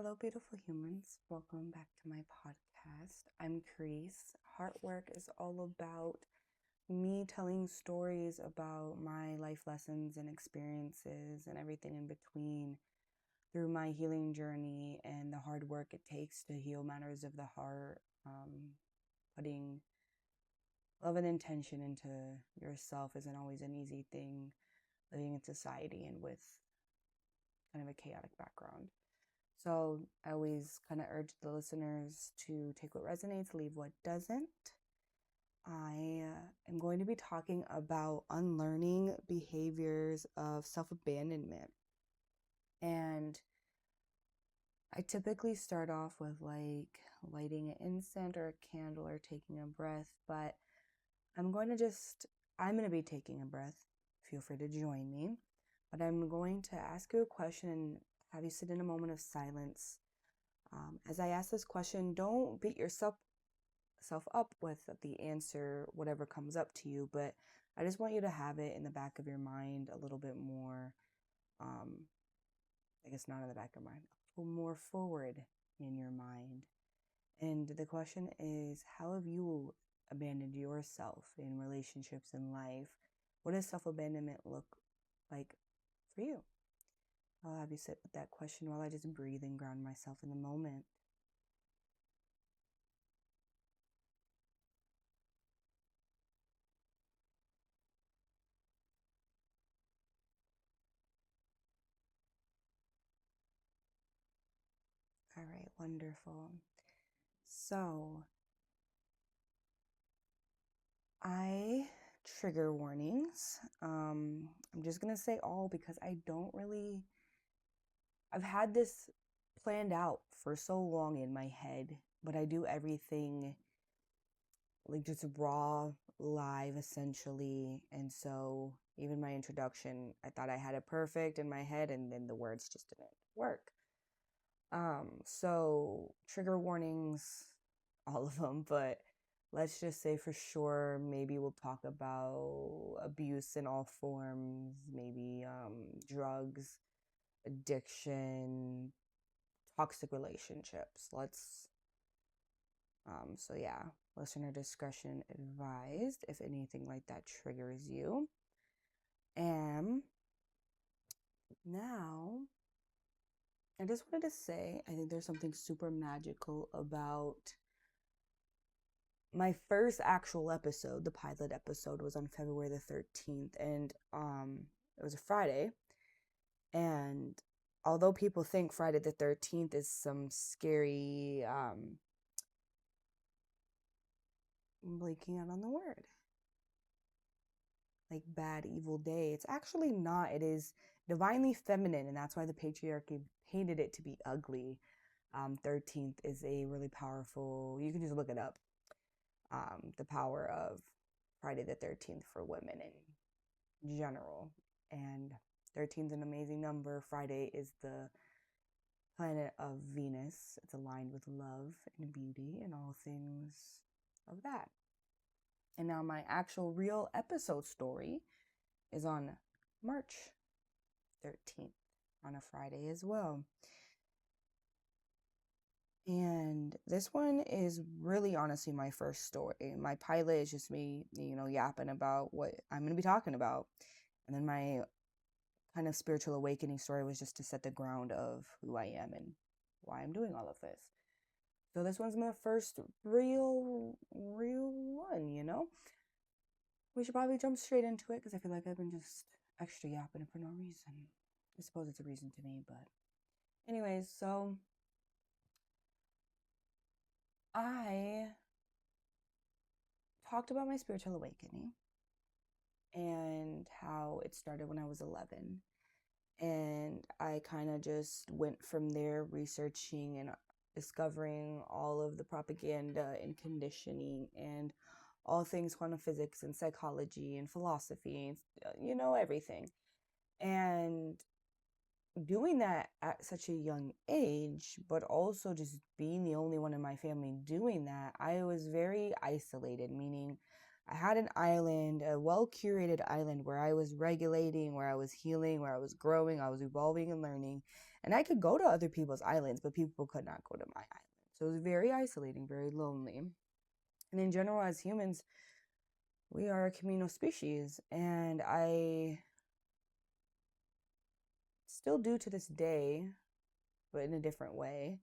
Hello, beautiful humans. Welcome back to my podcast. I'm Crease. Heartwork is all about me telling stories about my life lessons and experiences and everything in between through my healing journey and the hard work it takes to heal matters of the heart. Putting love and intention into yourself isn't always an easy thing living in society and with kind of a chaotic background. So I always kind of urge the listeners to take what resonates, leave what doesn't. I am going to be talking about unlearning behaviors of self abandonment. And I typically start off with like lighting an incense or a candle or taking a breath, but I'm going to I'm going to be taking a breath. Feel free to join me. But I'm going to ask you a question and have you sit in a moment of silence. As I ask this question, don't beat yourself up with the answer, whatever comes up to you, but I just want you to have it in the back of your mind a little bit more. Um, I guess not in the back of your mind, a little more forward in your mind. And the question is, how have you abandoned yourself in relationships in life? What does self abandonment look like for you? I'll have you sit with that question while I just breathe and ground myself in the moment. All right, wonderful. So, I trigger warnings. I'm just gonna say all because I've had this planned out for so long in my head, but I do everything like just raw, live essentially. And so even my introduction, I thought I had it perfect in my head and then the words just didn't work. So trigger warnings, all of them, but let's just say for sure, maybe we'll talk about abuse in all forms, maybe drugs, addiction, toxic relationships. So yeah, listener discretion advised if anything like that triggers you. And now, I just wanted to say, I think there's something super magical about my first actual episode. The pilot episode was on February the 13th, and it was a Friday. And although people think Friday the 13th is some scary, I'm blanking out on the word, like bad, evil day, it's actually not. It is divinely feminine, and that's why the patriarchy painted it to be ugly. 13th is a really powerful, you can just look it up, the power of Friday the 13th for women in general. And 13 is an amazing number. Friday is the planet of Venus. It's aligned with love and beauty and all things of that. And now my actual real episode story is on March 13th, on a Friday as well. And this one is really honestly my first story. My pilot is just me, yapping about what I'm going to be talking about. And then my kind of spiritual awakening story was just to set the ground of who I am and why I'm doing all of this. So this one's my first real one. We should probably jump straight into it because I feel like I've been just extra yapping for no reason. I suppose it's a reason to me, but anyways, so I talked about my spiritual awakening and how it started when I was 11. And I kind of just went from there researching and discovering all of the propaganda and conditioning and all things quantum physics and psychology and philosophy, everything. And doing that at such a young age, but also just being the only one in my family doing that, I was very isolated, meaning I had an island, a well curated island where I was regulating, where I was healing, where I was growing, I was evolving and learning. And I could go to other people's islands, but people could not go to my island. So it was very isolating, very lonely. And in general, as humans, we are a communal species. And I still do to this day, but in a different way,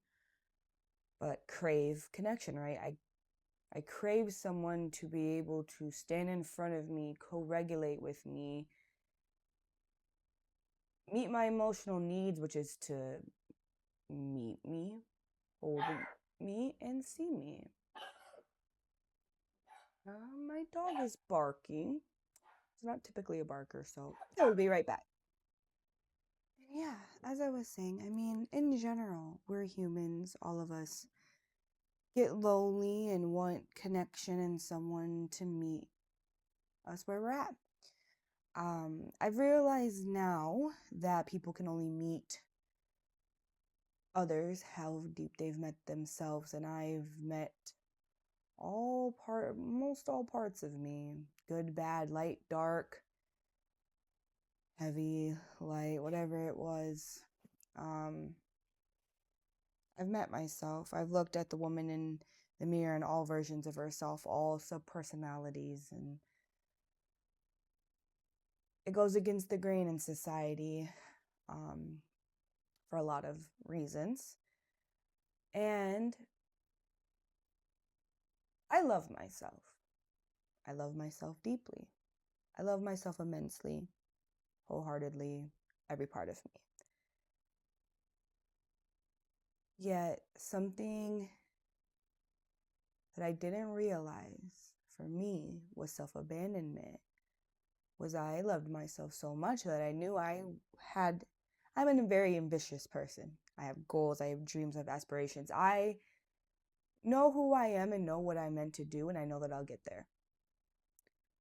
but crave connection, right? I crave someone to be able to stand in front of me, co-regulate with me, meet my emotional needs, which is to meet me, hold me, and see me. My dog is barking. It's not typically a barker, so I will be right back. And yeah, as I was saying, I mean, in general, we're humans. All of us get lonely and want connection and someone to meet us where we're at. I've realized now that people can only meet others how deep they've met themselves, and I've met most all parts of me, good, bad, light, dark, heavy, light, whatever it was. I've met myself. I've looked at the woman in the mirror and all versions of herself, all subpersonalities, and it goes against the grain in society for a lot of reasons. And I love myself. I love myself deeply. I love myself immensely, wholeheartedly, every part of me. Yet something that I didn't realize for me was self-abandonment. Was I loved myself so much that I knew I'm a very ambitious person. I have goals, I have dreams, I have aspirations. I know who I am and know what I'm meant to do, and I know that I'll get there.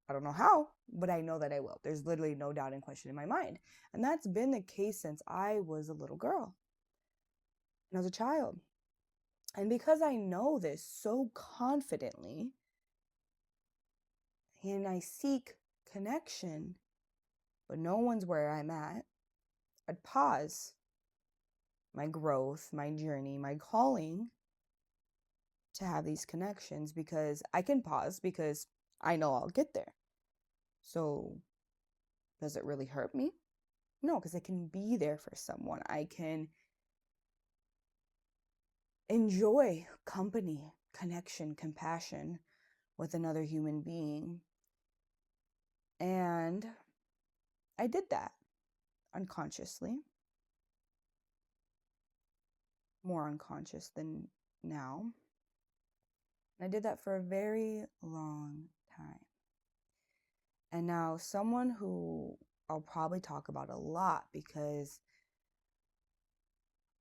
I don't know how, but I know that I will. There's literally no doubt and question in my mind. And that's been the case since I was a little girl and as a child. And because I know this so confidently, and I seek connection, but no one's where I'm at, I'd pause my growth, my journey, my calling to have these connections because I can pause because I know I'll get there. So does it really hurt me? No, because I can be there for someone. I can enjoy company, connection, compassion with another human being. And I did that unconsciously, more unconscious than now. And I did that for a very long time. And now someone who I'll probably talk about a lot because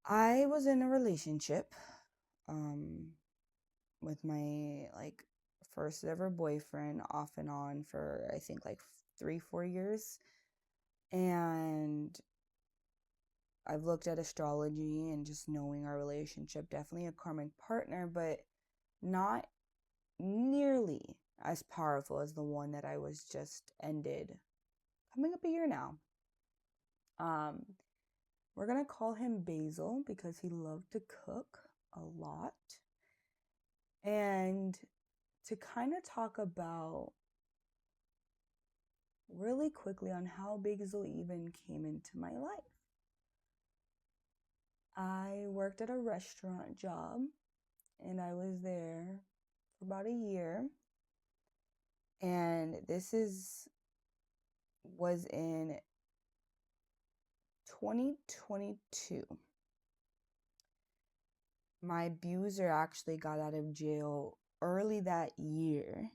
I was in a relationship with my first ever boyfriend off and on for I think 3-4 years. And I've looked at astrology and just knowing our relationship, definitely a karmic partner, but not nearly as powerful as the one that I was just ended coming up a year now. We're gonna call him Basil because he loved to cook a lot. And to kind of talk about really quickly on how Basil even came into my life. I worked at a restaurant job and I was there for about a year. And was in 2022. My abuser actually got out of jail early that year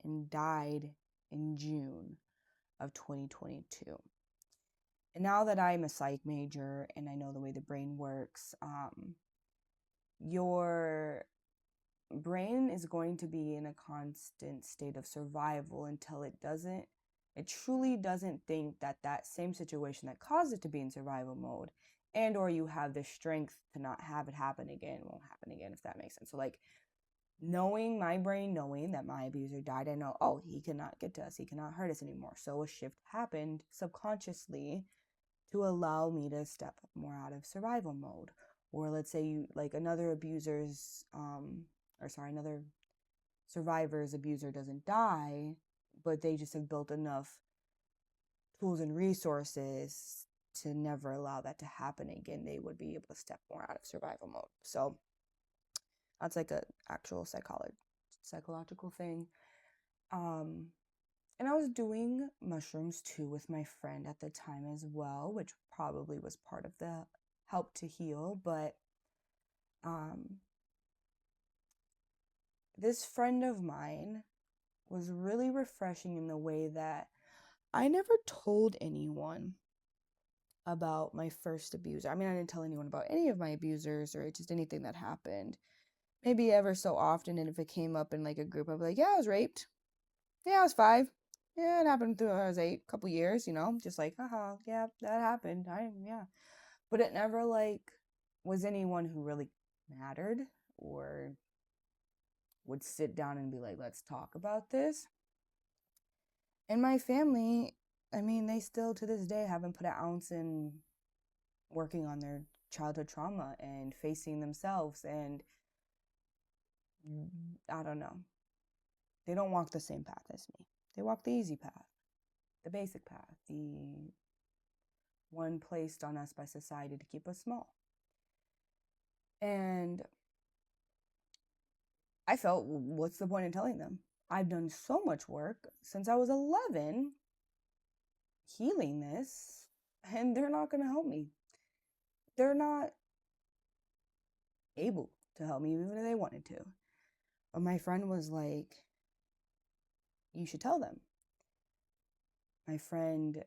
and died in June of 2022. And now that I'm a psych major and I know the way the brain works, your brain is going to be in a constant state of survival until it truly doesn't think that same situation that caused it to be in survival mode and or you have the strength to not have it happen again won't happen again, if that makes sense. So knowing my brain, knowing that my abuser died, I know, oh, he cannot get to us, he cannot hurt us anymore. So a shift happened subconsciously to allow me to step more out of survival mode. Or let's say you like another abuser's or sorry, another survivor's abuser doesn't die, but they just have built enough tools and resources to never allow that to happen again. They would be able to step more out of survival mode. So that's like a actual psychological thing. Um, and I was doing mushrooms too with my friend at the time as well, which probably was part of the help to heal. But um, this friend of mine was really refreshing in the way that I never told anyone about my first abuser. I mean, I didn't tell anyone about any of my abusers or just anything that happened. Maybe ever so often, and if it came up in like a group, I'd be like, yeah, I was raped. Yeah, I was 5. Yeah, it happened through I was 8, couple years, just like, haha, yeah, that happened. Yeah. But it never like was anyone who really mattered or would sit down and be like, let's talk about this. And my family, I mean, they still to this day haven't put an ounce in working on their childhood trauma and facing themselves. And I don't know. They don't walk the same path as me. They walk the easy path, the basic path, the one placed on us by society to keep us small. And I felt, what's the point in telling them? I've done so much work since I was 11 healing this, and they're not going to help me. They're not able to help me, even if they wanted to. But my friend was like, you should tell them. My friend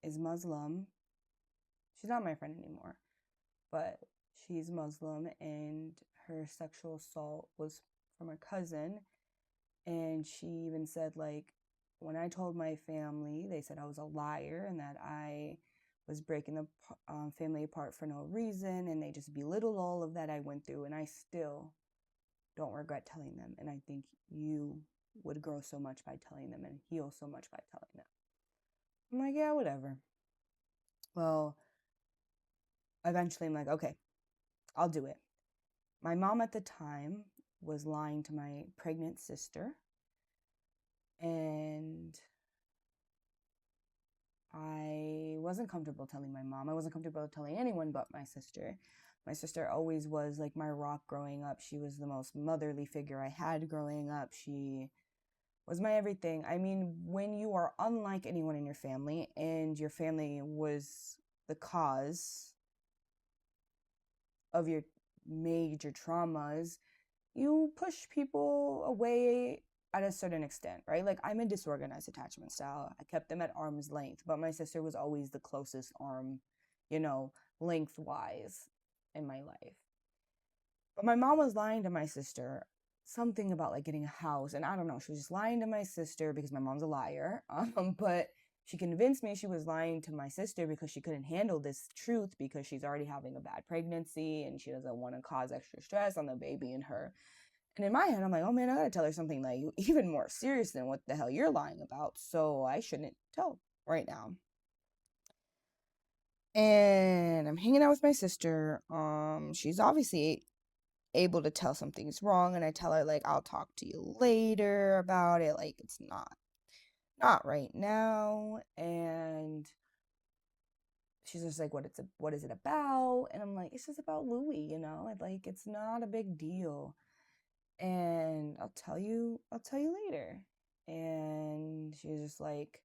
is Muslim. She's not my friend anymore, but she's Muslim, and her sexual assault was from a cousin. And she even said, like, when I told my family, they said I was a liar and that I was breaking the family apart for no reason, and they just belittled all of that I went through, and I still don't regret telling them. And I think you would grow so much by telling them and heal so much by telling them. I'm like, yeah, whatever. Well, eventually I'm like, okay, I'll do it. My mom at the time was lying to my pregnant sister, and I wasn't comfortable telling my mom. I wasn't comfortable telling anyone but my sister. My sister always was like my rock growing up. She was the most motherly figure I had growing up. She was my everything. I mean, when you are unlike anyone in your family and your family was the cause of your major traumas, you push people away at a certain extent, right? Like, I'm a disorganized attachment style. I kept them at arm's length, but my sister was always the closest arm, lengthwise in my life. But my mom was lying to my sister something about like getting a house, and I don't know, she was just lying to my sister because my mom's a liar. But she convinced me she was lying to my sister because she couldn't handle this truth because she's already having a bad pregnancy and she doesn't want to cause extra stress on the baby and her. And in my head, I'm like, oh man, I gotta tell her something like even more serious than what the hell you're lying about. So I shouldn't tell right now. And I'm hanging out with my sister. She's obviously able to tell something's wrong, and I tell her like I'll talk to you later about it. Like it's not right now. And she's just like, what is it about? And I'm like, it's just about Louie, like it's not a big deal. And I'll tell you later. And she's just like,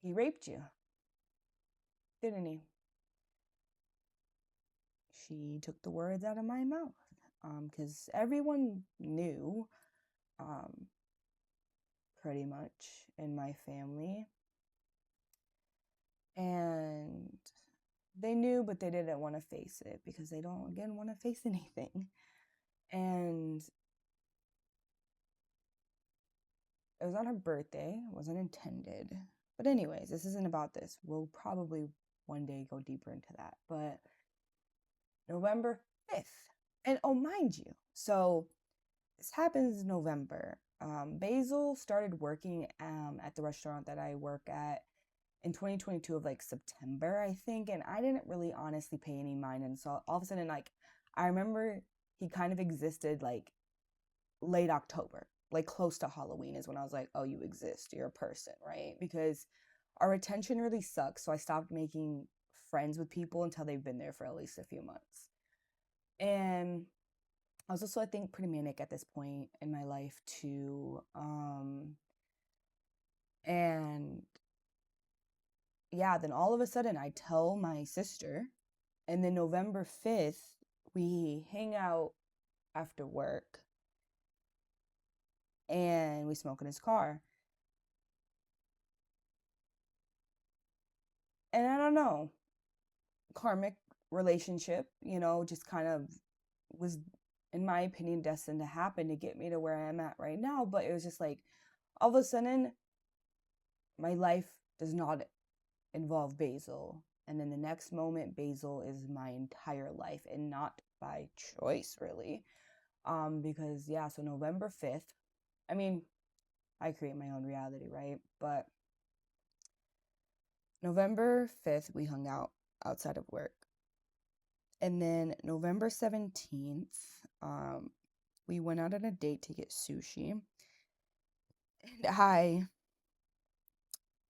he raped you, didn't he? She took the words out of my mouth. Because everyone knew, pretty much in my family. And they knew, but they didn't want to face it because they don't, again, want to face anything. And it was on her birthday. It wasn't intended. But anyways, this isn't about this. We'll probably one day go deeper into that. But November 5th. And oh, mind you, so this happens in November. Basil started working at the restaurant that I work at in 2022 of like September, I think, and I didn't really honestly pay any mind. And so all of a sudden, like, I remember he kind of existed like late October, like close to Halloween is when I was like, oh, you exist, you're a person, right? Because our retention really sucks. So I stopped making friends with people until they've been there for at least a few months. And I was also, I think, pretty manic at this point in my life too. And yeah, then all of a sudden I tell my sister, and then November 5th, we hang out after work and we smoke in his car. And I don't know, karmic relationship, just kind of was, in my opinion, destined to happen to get me to where I am at right now. But it was just like, all of a sudden, my life does not involve Basil. And then the next moment, Basil is my entire life and not by choice, really. Because, yeah, so November 5th, I mean, I create my own reality, right? But November 5th, we hung out outside of work. And then November 17th, we went out on a date to get sushi. And I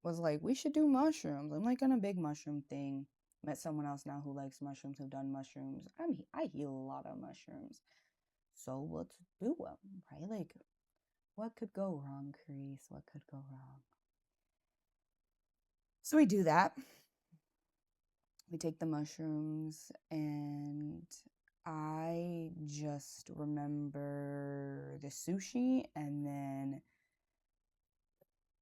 was like, we should do mushrooms. I'm like on a big mushroom thing. Met someone else now who likes mushrooms, who've done mushrooms. I heal a lot of mushrooms. So let's do them, right? Like, what could go wrong, Carice? What could go wrong? So we do that. We take the mushrooms, and I just remember the sushi and then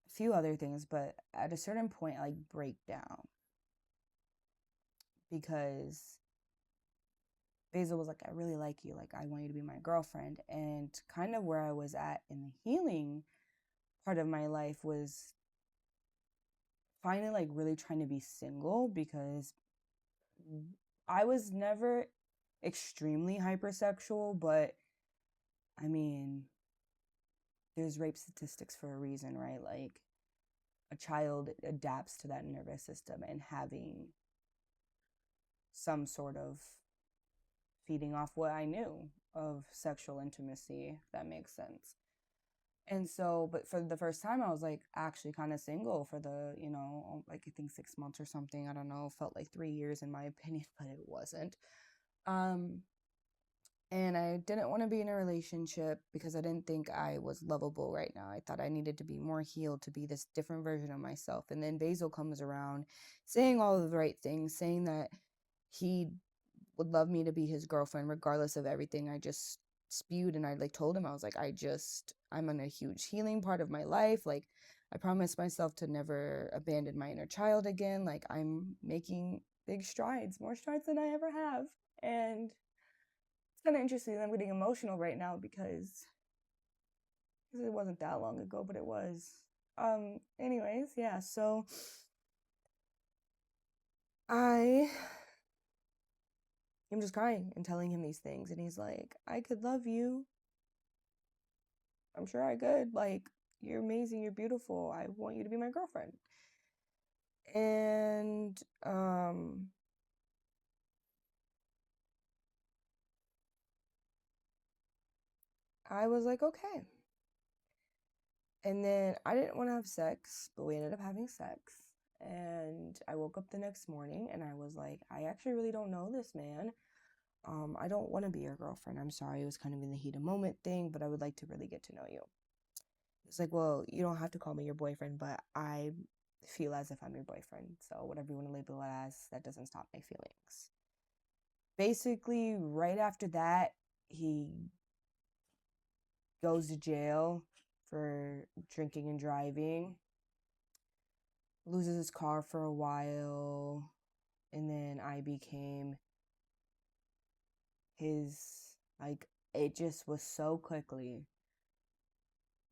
a few other things, but at a certain point, I like break down because Basil was like, I really like you. Like, I want you to be my girlfriend. And kind of where I was at in the healing part of my life was finally like really trying to be single because I was never extremely hypersexual, but I mean, there's rape statistics for a reason, right? Like, a child adapts to that nervous system, and having some sort of feeding off what I knew of sexual intimacy, if that makes sense. And so, but for the first time, I was like actually kind of single for the, like I think 6 months or something. I don't know, felt like 3 years in my opinion, but it wasn't. Um, and I didn't want to be in a relationship because I didn't think I was lovable right now. I thought I needed to be more healed to be this different version of myself. And then Basil comes around saying all of the right things, saying that he would love me to be his girlfriend regardless of everything I just spewed. And I like told him, I was like, I'm in a huge healing part of my life. Like, I promised myself to never abandon my inner child again. Like, I'm making big strides, more strides than I ever have. And it's kind of interesting. I'm getting emotional right now because it wasn't that long ago, but it was. Anyways, yeah, so I am just crying and telling him these things, and he's like, I could love you. I'm sure I could. Like, you're amazing, you're beautiful. I want you to be my girlfriend. And I was like, okay. And then I didn't want to have sex, but we ended up having sex. And I woke up the next morning and I was like, I actually really don't know this man. I don't want to be your girlfriend. I'm sorry. It was kind of in the heat of moment thing, but I would like to really get to know you. It's like, well, you don't have to call me your boyfriend, but I feel as if I'm your boyfriend. So whatever you want to label it as, that doesn't stop my feelings. Basically, right after that, he goes to jail for drinking and driving, loses his car for a while, and then I became his, like, it just was so quickly.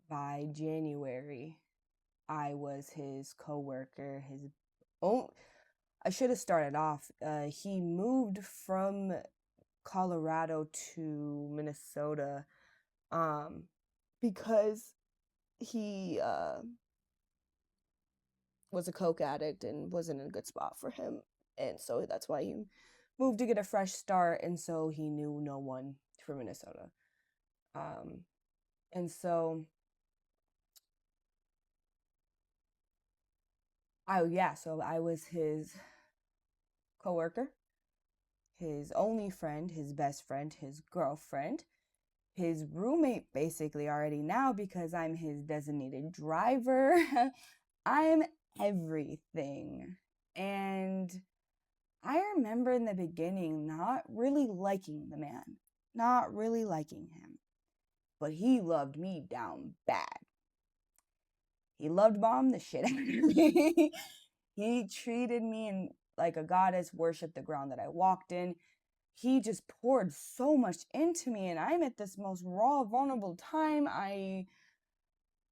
By January, I was his coworker, his own. I should have started off. He moved from Colorado to Minnesota, because he was a coke addict and wasn't in a good spot for him, and so that's why he moved to get a fresh start, and so he knew no one from Minnesota. um and so I was his coworker, his only friend, his best friend, his girlfriend, his roommate basically already now because I'm his designated driver. I'm everything. And I remember in the beginning not really liking the man, not really liking him, but he loved me down bad. He loved bomb the shit out of me. He treated me like a goddess, worshiped the ground that I walked in. He just poured so much into me, and I'm at this most raw, vulnerable time.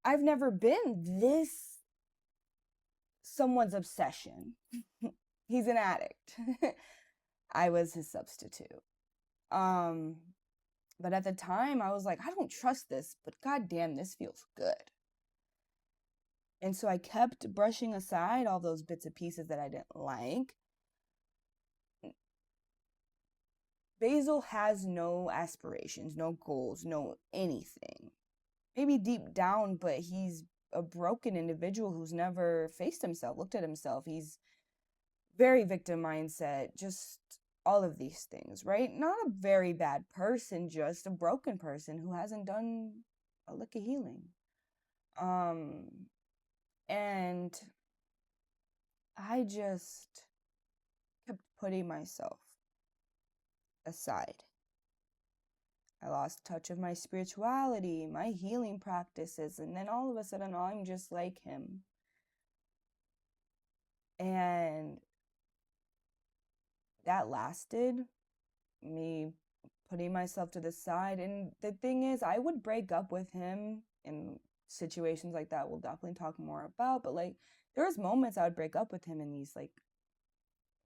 I've never been this someone's obsession. He's an addict. I was his substitute. Um, but at the time I was like, I don't trust this, but goddamn, this feels good. And so I kept brushing aside all those bits and pieces that I didn't like. Basil has no aspirations, no goals, no anything. Maybe deep down, but he's a broken individual who's never faced himself, looked at himself. He's very victim mindset, just all of these things, right? Not a very bad person, just a broken person who hasn't done a lick of healing. Um, and I just kept putting myself aside. I lost touch of my spirituality, my healing practices, and then all of a sudden I'm just like him. And that lasted, me putting myself to the side. And the thing is, I would break up with him in situations like that. We'll definitely talk more about, but like there was moments I would break up with him in these like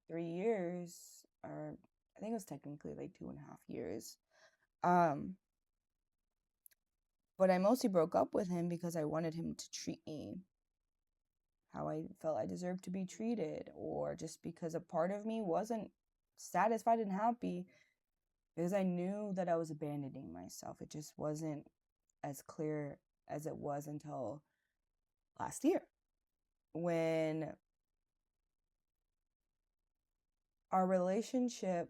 3 years, or I think it was technically like 2.5 years. um but I mostly broke up with him because I wanted him to treat me how I felt I deserved to be treated, or just because a part of me wasn't satisfied and happy, because I knew that I was abandoning myself. It just wasn't as clear as it was until last year, when our relationship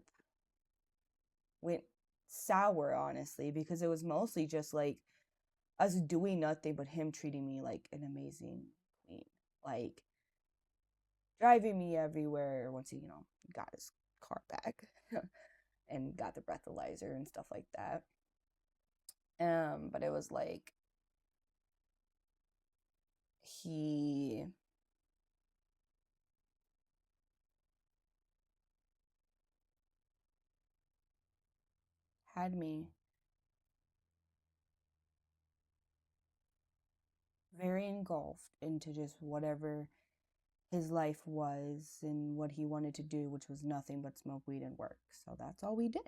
went sour, honestly, because it was mostly just like us doing nothing but him treating me like an amazing queen, like driving me everywhere once he, got his car back and got the breathalyzer and stuff like that. But it was like he had me very engulfed into just whatever his life was and what he wanted to do, which was nothing but smoke weed and work. So that's all we did.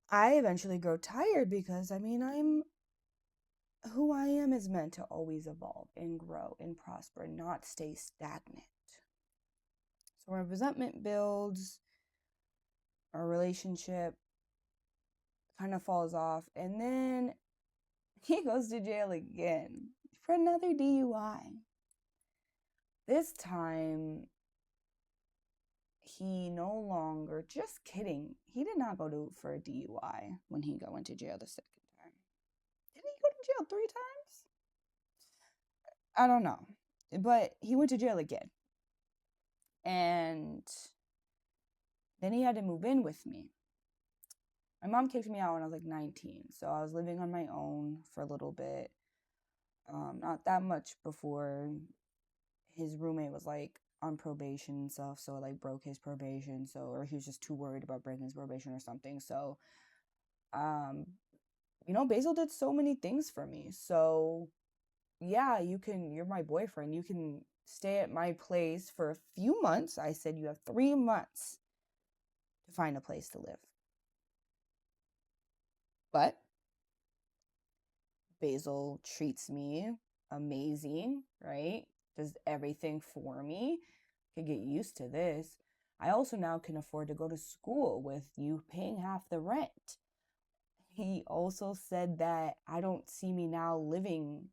I eventually grow tired because I'm who I am is meant to always evolve and grow and prosper, not stay stagnant. So our resentment builds, our relationship kind of falls off, and then he goes to jail again for another DUI. This time, he no longer, just kidding, he did not for a DUI when he went to jail the second time. Didn't he go to jail 3 times? I don't know. But he went to jail again. And then he had to move in with me. My mom kicked me out when I was like 19. So I was living on my own for a little bit. Not that much before his roommate was like on probation and stuff. So it like broke his probation. So, or he was just too worried about breaking his probation or something. So, um, Basil did so many things for me. So yeah, you're my boyfriend. You can stay at my place for a few months. I said, you have 3 months to find a place to live. But Basil treats me amazing, right? Does everything for me. Could get used to this. I also now can afford to go to school with you paying half the rent. He also said that I don't see me now living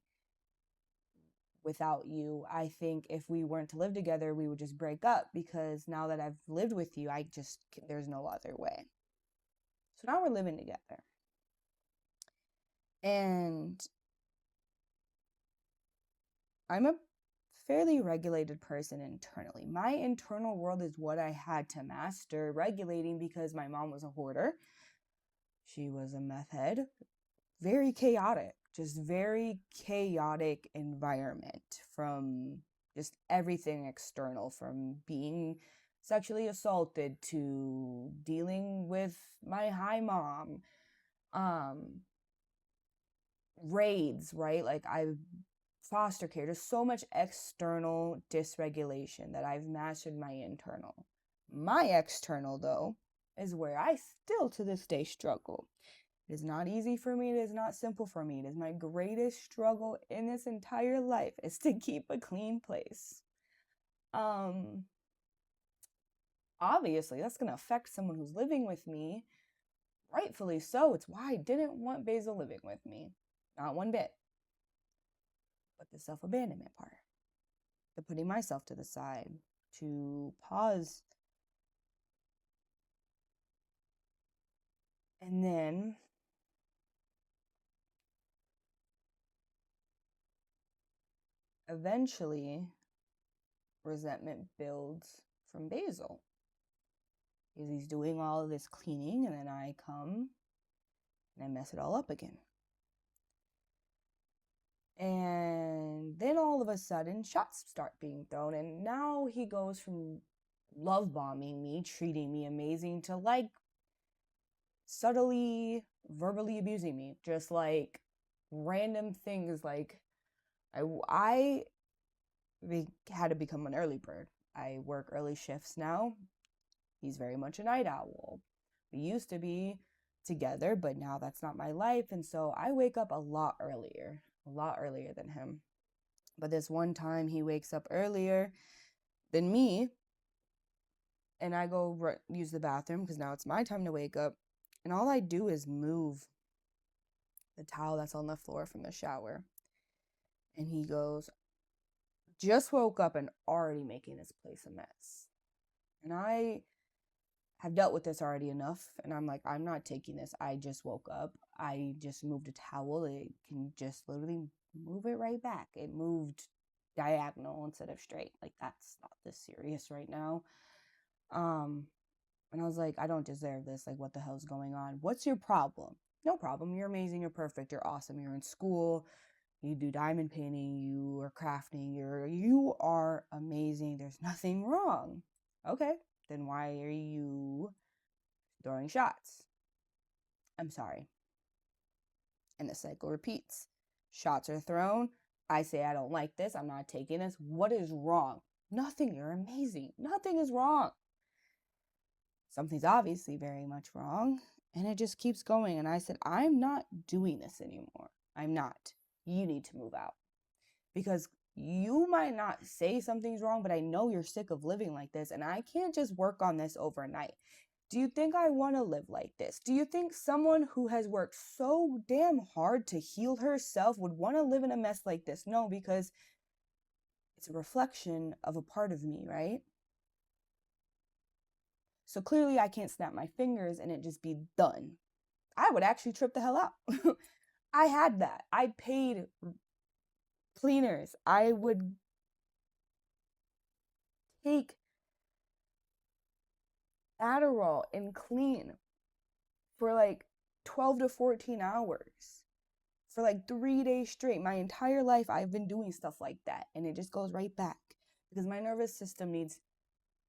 without you. I think if we weren't to live together, we would just break up because now that I've lived with you, there's no other way. So now we're living together. And I'm a fairly regulated person internally. My internal world is what I had to master regulating because my mom was a hoarder. She was a meth head. Very chaotic, just very chaotic environment from just everything external, from being sexually assaulted to dealing with my high mom, raids, right? Like I foster care. There's so much external dysregulation that I've mastered my internal. My external, though, is where I still to this day struggle. It is not easy for me. It is not simple for me. It is my greatest struggle in this entire life is to keep a clean place. Obviously, that's going to affect someone who's living with me. Rightfully so. It's why I didn't want Basil living with me. Not one bit. But the self-abandonment part, the putting myself to the side, to pause. And then eventually, resentment builds from Basil. Because he's doing all of this cleaning, and then I come and I mess it all up again. And then all of a sudden, shots start being thrown, and now he goes from love bombing me, treating me amazing, to like subtly verbally abusing me, just like random things. Like I had to become an early bird. I work early shifts now. He's very much a night owl. We used to be together, but now that's not my life. And so I wake up a lot earlier than him. But this one time he wakes up earlier than me, and I go use the bathroom because now it's my time to wake up. And all I do is move the towel that's on the floor from the shower. And he goes, just woke up and already making this place a mess. And I have dealt with this already enough. And I'm like, I'm not taking this. I just woke up. I just moved a towel. It can just literally move it right back. It moved diagonal instead of straight. Like, that's not this serious right now. And I was like, I don't deserve this. Like, what the hell's going on? What's your problem? No problem. You're amazing. You're perfect. You're awesome. You're in school. You do diamond painting. You are crafting. You are amazing. There's nothing wrong. Okay. Then why are you throwing shots? I'm sorry. And the cycle repeats. Shots are thrown. I say, I don't like this. I'm not taking this. What is wrong? Nothing. You're amazing. Nothing is wrong. Something's obviously very much wrong. And it just keeps going. And I said, I'm not doing this anymore. I'm not. You need to move out. Because you might not say something's wrong, but I know you're sick of living like this. And I can't just work on this overnight. Do you think I want to live like this? Do you think someone who has worked so damn hard to heal herself would want to live in a mess like this? No, because it's a reflection of a part of me, right? So clearly I can't snap my fingers and it just be done. I would actually trip the hell out. I had that. I paid cleaners. I would take Adderall and clean for like 12 to 14 hours for like 3 days straight. My entire life, I've been doing stuff like that. And it just goes right back because my nervous system needs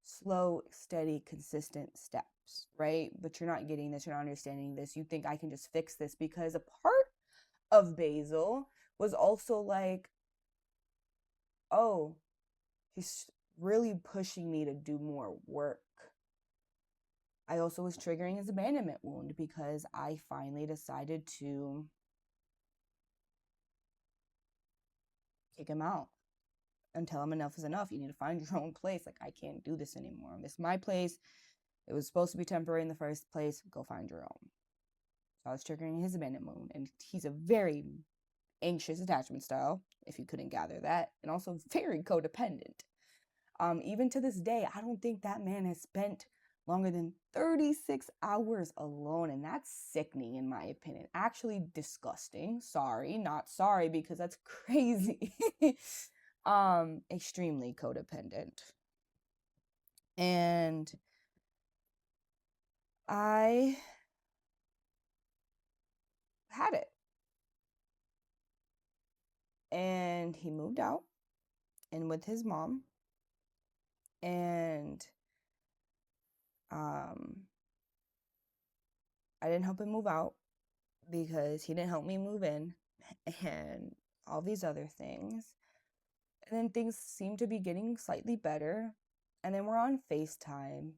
slow, steady, consistent steps, right? But you're not getting this. You're not understanding this. You think I can just fix this because a part of Basil was also like, oh, he's really pushing me to do more work. I also was triggering his abandonment wound because I finally decided to kick him out and tell him enough is enough. You need to find your own place. Like, I can't do this anymore. This is my place. It was supposed to be temporary in the first place. Go find your own. So I was triggering his abandonment, and he's a very anxious attachment style, if you couldn't gather that, and also very codependent. Even to this day, I don't think that man has spent longer than 36 hours alone, and that's sickening in my opinion. Actually disgusting. Sorry, not sorry, because that's crazy. Extremely codependent. And I had it. And he moved out and with his mom. And I didn't help him move out because he didn't help me move in and all these other things. And then things seem to be getting slightly better. And then we're on FaceTime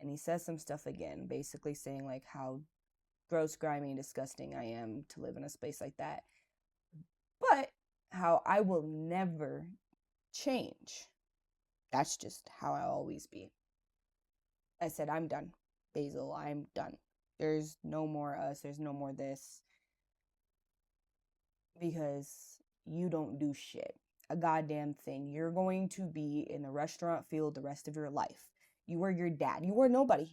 and he says some stuff again, basically saying like how gross, grimy, and disgusting I am to live in a space like that. But how I will never change. That's just how I'll always be. I said, I'm done. Basil, I'm done. There's no more us. There's no more this. Because you don't do shit. A goddamn thing. You're going to be in the restaurant field the rest of your life. You are your dad. You are nobody.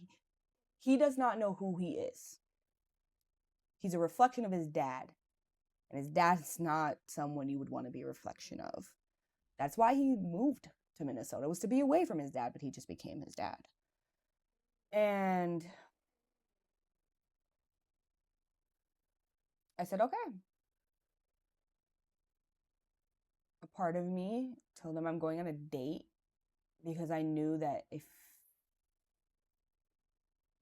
He does not know who he is. He's a reflection of his dad. And his dad's not someone you would want to be a reflection of. That's why he moved to Minnesota. It was to be away from his dad, but he just became his dad. And I said, okay. A part of me told him I'm going on a date because I knew that if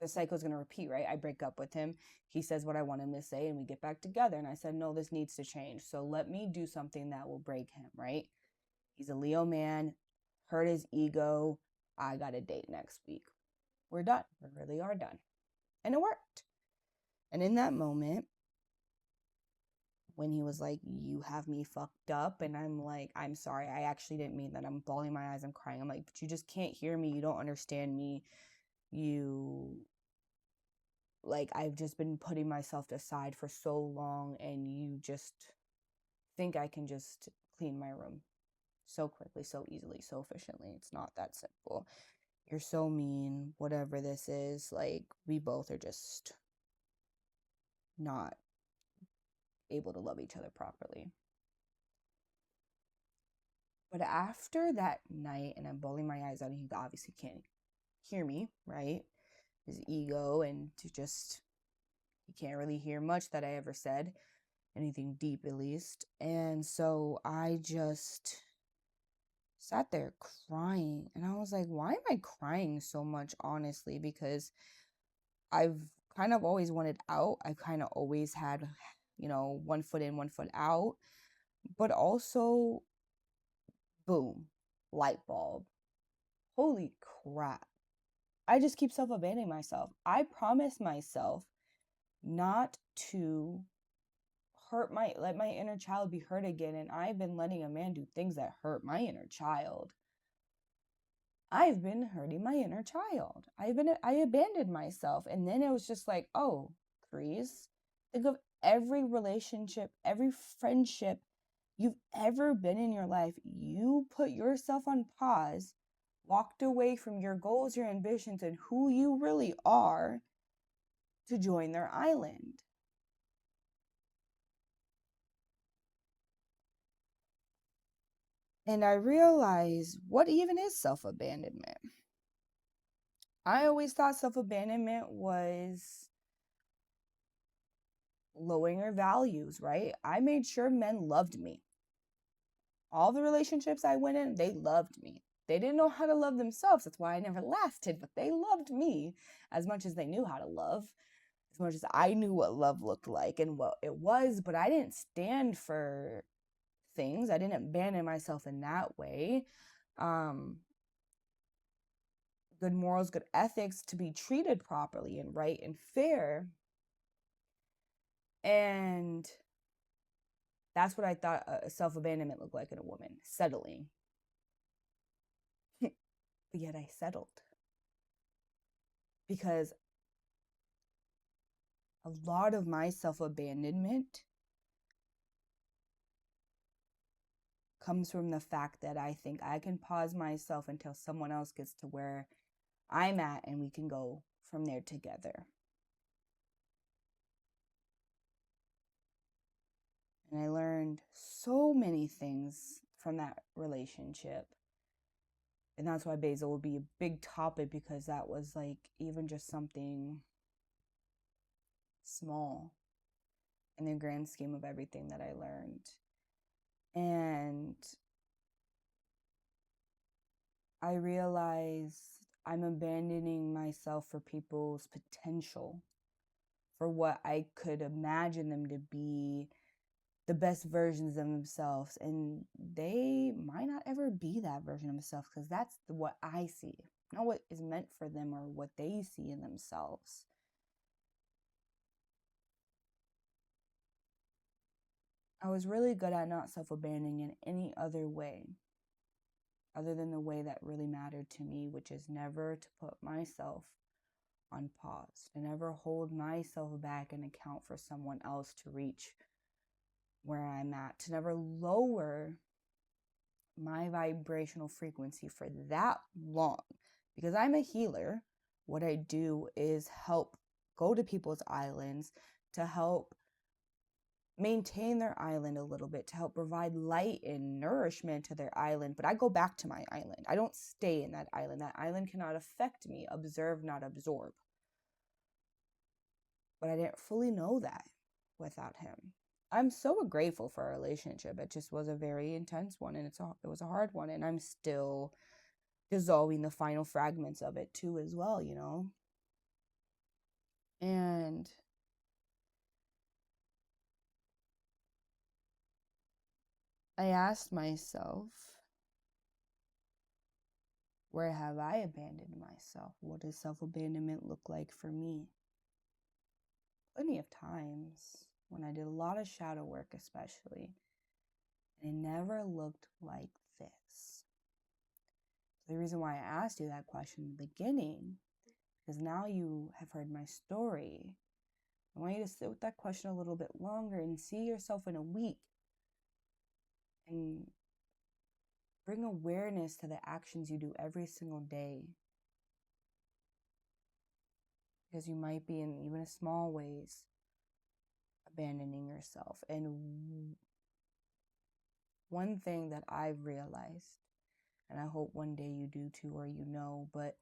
the cycle is going to repeat, right? I break up with him. He says what I want him to say and we get back together. And I said, no, this needs to change. So let me do something that will break him, right? He's a Leo man, hurt his ego. I got a date next week. We're done. We really are done. And it worked. And in that moment, when he was like, you have me fucked up, and I'm like, I'm sorry, I actually didn't mean that. I'm bawling my eyes, I'm crying. I'm like, but you just can't hear me. You don't understand me. You, like, I've just been putting myself aside for so long, and you just think I can just clean my room so quickly, so easily, so efficiently. It's not that simple. You're so mean, whatever this is. Like, we both are just not able to love each other properly. But after that night, and I'm bawling my eyes out, and he obviously can't hear me, right? His ego, and to just, he can't really hear much that I ever said, anything deep at least. And so I just sat there crying, and I was like, why am I crying so much, honestly? Because I've kind of always wanted out. I've kind of always had, one foot in, one foot out. But also, boom, light bulb. Holy crap. I just keep self-abandoning myself. I promise myself not to let my inner child be hurt again. And I've been letting a man do things that hurt my inner child. I've been hurting my inner child. I abandoned myself. And then it was just like, oh, Crease, think of every relationship, every friendship you've ever been in your life. You put yourself on pause, walked away from your goals, your ambitions, and who you really are to join their island. And I realized, what even is self-abandonment? I always thought self-abandonment was lowering your values, right? I made sure men loved me. All the relationships I went in, they loved me. They didn't know how to love themselves. That's why I never lasted, but they loved me as much as they knew how to love, as much as I knew what love looked like and what it was, but I didn't stand for things. I didn't abandon myself in that way. Good morals, good ethics, to be treated properly and right and fair. And That's what I thought self-abandonment looked like in a woman, settling. But yet I settled because a lot of my self-abandonment comes from the fact that I think I can pause myself until someone else gets to where I'm at and we can go from there together. And I learned so many things from that relationship. And that's why Basil would be a big topic, because that was like even just something small in the grand scheme of everything that I learned. And I realized I'm abandoning myself for people's potential, for what I could imagine them to be, the best versions of themselves. And they might not ever be that version of themselves, because that's what I see, not what is meant for them or what they see in themselves. I was really good at not self-abandoning in any other way, other than the way that really mattered to me, which is never to put myself on pause, to never hold myself back and account for someone else to reach where I'm at, to never lower my vibrational frequency for that long. Because I'm a healer, what I do is help go to people's islands to help maintain their island a little bit, to help provide light and nourishment to their island. But I go back to my island. I don't stay in that island. That island cannot affect me. Observe, not absorb. But I didn't fully know that without him. I'm so grateful for our relationship. It just was a very intense one, and it was a hard one, and I'm still dissolving the final fragments of it too as well, you know. And I asked myself, where have I abandoned myself? What does self-abandonment look like for me? Plenty of times when I did a lot of shadow work, especially, and it never looked like this. So the reason why I asked you that question in the beginning, because now you have heard my story, I want you to sit with that question a little bit longer and see yourself in a week and bring awareness to the actions you do every single day. Because you might be, in even small ways, abandoning yourself. And one thing that I've realized, and I hope one day you do too, or you know, but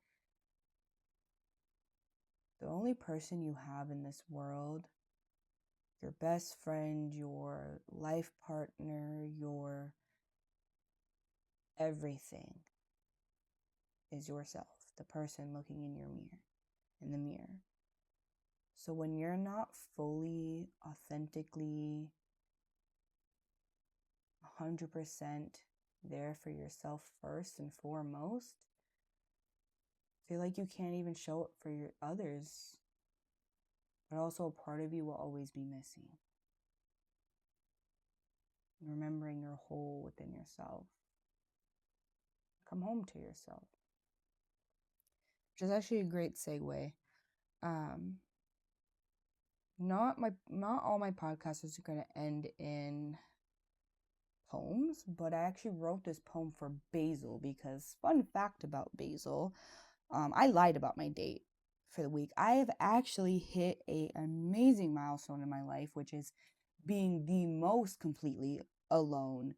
the only person you have in this world, your best friend, your life partner, your everything, is yourself, the person looking in your mirror, in the mirror. So when you're not fully, authentically, 100% there for yourself first and foremost, feel like you can't even show up for your others, but also a part of you will always be missing. Remembering you're whole within yourself. Come home to yourself. Which is actually a great segue. Not all my podcasts are going to end in poems, but I actually wrote this poem for Basil because, fun fact about Basil, I lied about my date for the week. I have actually hit an amazing milestone in my life, which is being the most completely alone,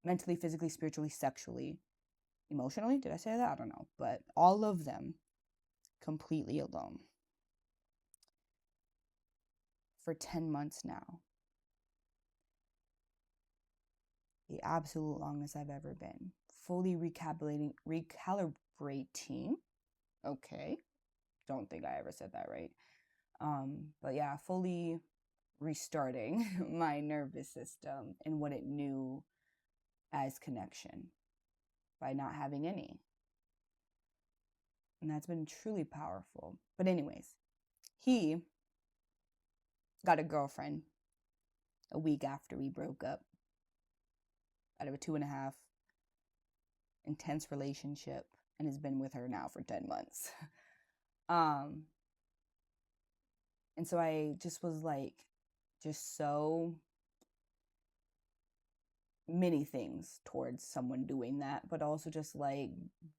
mentally, physically, spiritually, sexually, emotionally. Did I say that? I don't know. But all of them completely alone for 10 months now. The absolute longest I've ever been. Fully recalibrating. Okay. Don't think I ever said that right. But yeah, fully restarting my nervous system and what it knew as connection by not having any. And that's been truly powerful. But anyways, he got a girlfriend a week after we broke up out of a 2.5 intense relationship, and has been with her now for 10 months. um and so I just was like, just so many things towards someone doing that, but also just like,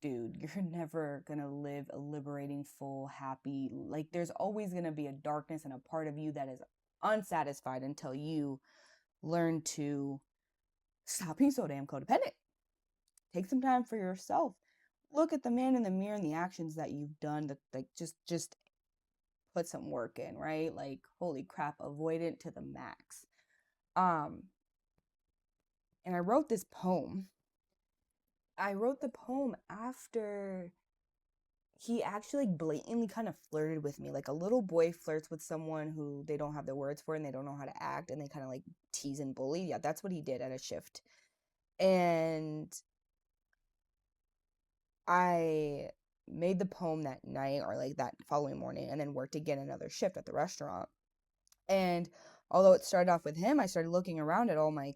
dude, you're never gonna live a liberating, full, happy, like there's always gonna be a darkness and a part of you that is unsatisfied until you learn to stop being so damn codependent. Take some time for yourself. Look at the man in the mirror and the actions that you've done, that like just put some work in, right? Like, holy crap, avoidant to the max. And I wrote this poem. I wrote the poem after he actually blatantly kind of flirted with me, like a little boy flirts with someone who they don't have the words for and they don't know how to act, and they kind of like tease and bully. Yeah, that's what he did at a shift. And I made the poem that night, or like that following morning, and then worked again another shift at the restaurant. And although it started off with him, I started looking around at all my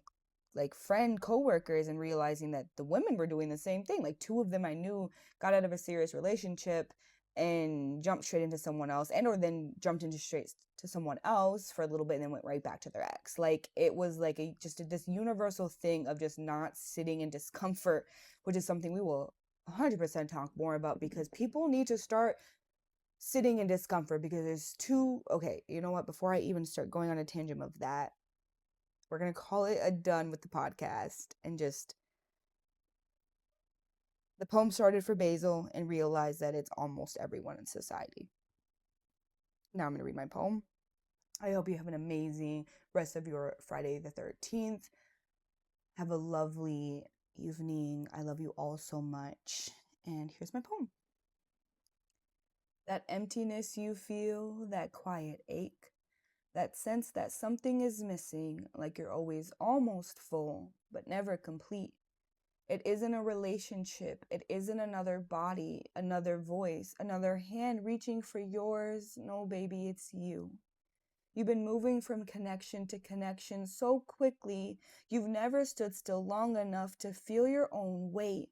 like friend coworkers and realizing that the women were doing the same thing. Like two of them I knew got out of a serious relationship and jumped straight into someone else, and or then jumped into straight to someone else for a little bit and then went right back to their ex. Like it was like this universal thing of just not sitting in discomfort, which is something we will 100% talk more about, because people need to start sitting in discomfort, because there's two. Okay, you know what, before I even start going on a tangent of that, we're going to call it a done with the podcast, and just, the poem started for Basil and realized that it's almost everyone in society. Now I'm going to read my poem. I hope you have an amazing rest of your Friday the 13th. Have a lovely evening. I love you all so much. And here's my poem. That emptiness you feel, that quiet ache, that sense that something is missing, like you're always almost full, but never complete. It isn't a relationship. It isn't another body, another voice, another hand reaching for yours. No, baby, it's you. You've been moving from connection to connection so quickly, you've never stood still long enough to feel your own weight,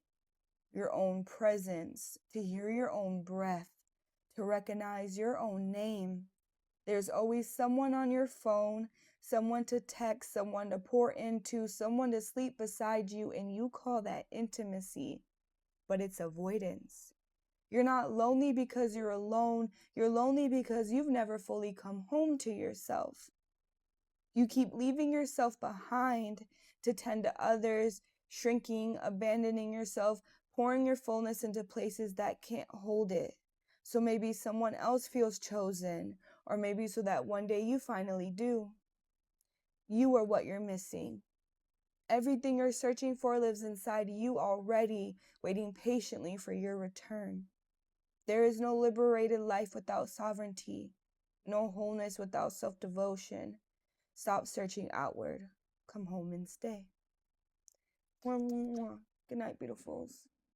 your own presence, to hear your own breath, to recognize your own name. There's always someone on your phone, someone to text, someone to pour into, someone to sleep beside you, and you call that intimacy, but it's avoidance. You're not lonely because you're alone. You're lonely because you've never fully come home to yourself. You keep leaving yourself behind to tend to others, shrinking, abandoning yourself, pouring your fullness into places that can't hold it. So maybe someone else feels chosen, or maybe so that one day you finally do. You are what you're missing. Everything you're searching for lives inside you already, waiting patiently for your return. There is no liberated life without sovereignty, no wholeness without self-devotion. Stop searching outward. Come home and stay. Good night, beautifuls.